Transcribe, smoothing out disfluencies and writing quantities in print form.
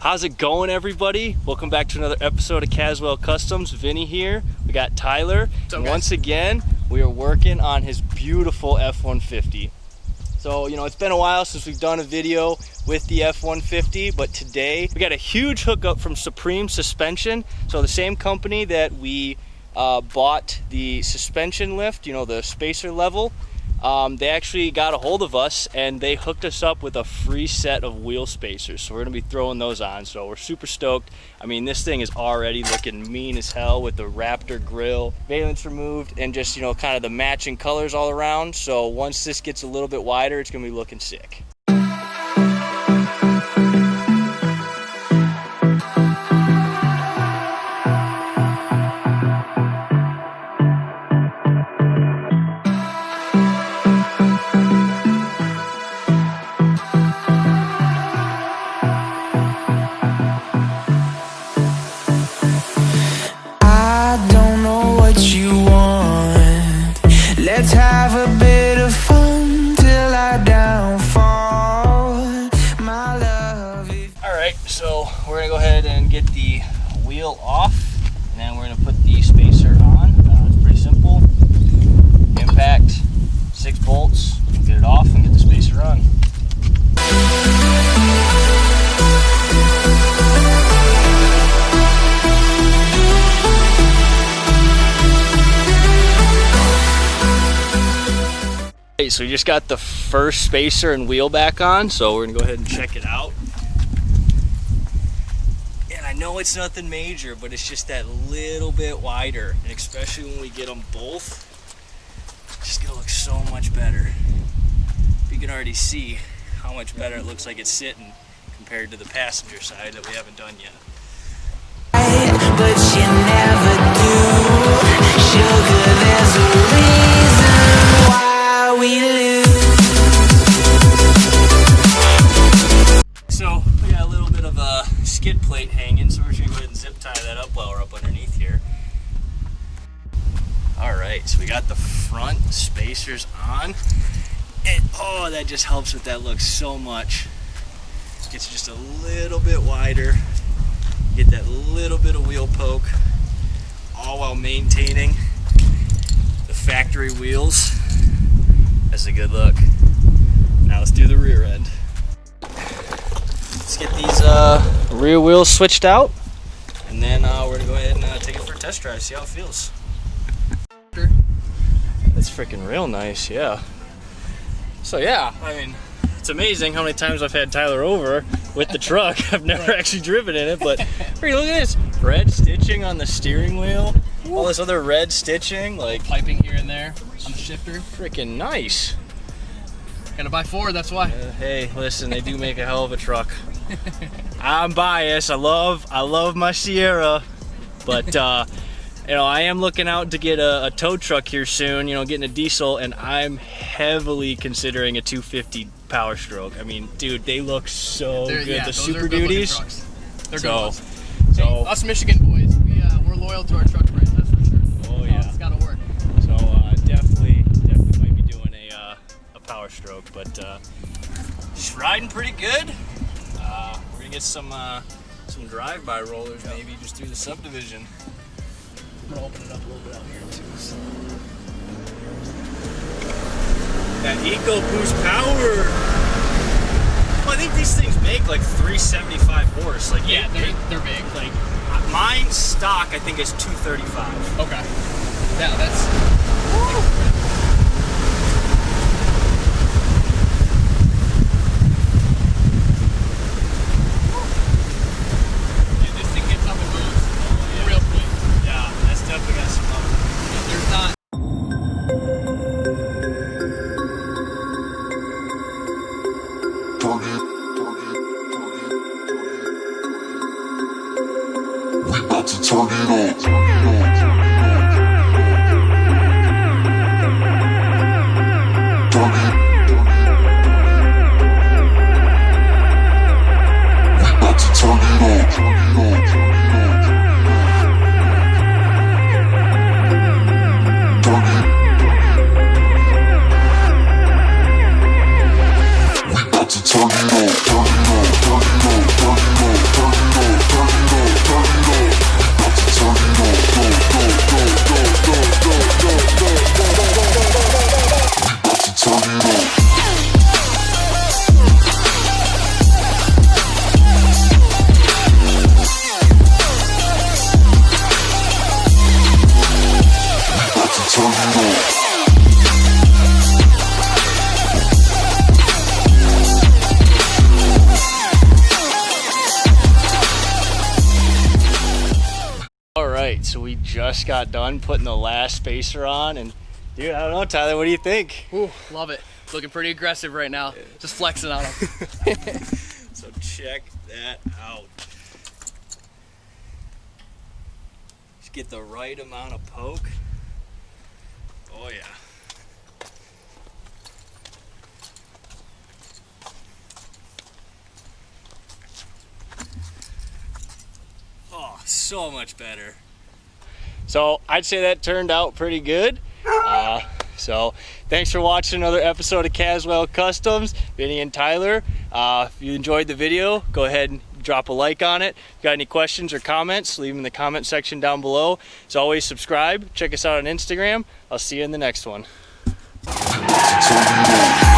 How's it going, everybody? Welcome back to another episode of Caswell Customs. Vinny here. We got Tyler. And once again, we are working on his beautiful F-150. So, you know, it's been a while since we've done a video with the F-150, but today we got a huge hookup from Supreme Suspension. So the same company that we bought the suspension lift, you know, the spacer level, they actually got a hold of us and they hooked us up with a free set of wheel spacers. So we're gonna be throwing those on. So we're super stoked. I mean, this thing is already looking mean as hell with the Raptor grill, valence removed, and just, you know, kind of the matching colors all around. So once this gets a little bit wider, it's gonna be looking sick. Let's have a bit of fun till I downfall, my love. Alright, so we're gonna go ahead and get the wheel off, and then we're gonna put the spacer on. It's pretty simple. Impact, 6 bolts, get it off and get the spacer on. So we just got the first spacer and wheel back on, so we're gonna go ahead and check it out. And I know it's nothing major, but it's just that little bit wider, and especially when we get them both, it's just gonna look so much better. You can already see how much better it looks like it's sitting compared to the passenger side that we haven't done yet. But you never do. Sugar, there's a reason why we lose. So we got a little bit of a skid plate hanging, so we're just gonna go ahead and zip tie that up while we're up underneath here. Alright, so we got the front spacers on, and oh, that just helps with that look so much. Gets just a little bit wider, get that little bit of wheel poke, all while maintaining the factory wheels. That's a good look. Now let's do the rear end. Let's get these rear wheels switched out, and then we're gonna go ahead and take it for a test drive, see how it feels. That's freaking real nice, yeah. So yeah, I mean, it's amazing how many times I've had Tyler over with the truck. I've never actually driven in it, but look at this. Red stitching on the steering wheel. All this other red stitching, like piping here and there on the shifter. Freaking nice. Gotta buy Ford, that's why. Hey, listen, they do make a hell of a truck. I'm biased. I love my Sierra, but you know, I am looking out to get a tow truck here soon. You know, getting a diesel, and I'm heavily considering a 250 Power Stroke. I mean, dude, they look so good. Yeah, the those Super are good Duties. trucks. They're So, good ones. Hey, us Michigan boys, we're loyal to our truck brand, that's for sure. Oh yeah, it's gotta work. So definitely might be doing a Power Stroke, but just riding pretty good. We're gonna get some drive-by rollers maybe just through the subdivision. I'm gonna open it up a little bit out here too. So. That EcoBoost power. Well, I think these things make like 375 horse. Like yeah, they're big. Like mine stock, I think is 235. Okay. Yeah, that's. Turn it on, turn it on, turn it on, turn it on, turn it on. so we just got done putting the last spacer on, and dude, I don't know, Tyler, what do you think? Ooh, love it. Looking pretty aggressive right now. Just flexing on him. So check that out. Just get the right amount of poke. Oh yeah. Oh, so much better. So I'd say that turned out pretty good. So thanks for watching another episode of Caswell Customs, Vinny and Tyler. If you enjoyed the video, go ahead and drop a like on it. If you got any questions or comments, leave them in the comment section down below. As always, subscribe, check us out on Instagram. I'll see you in the next one. So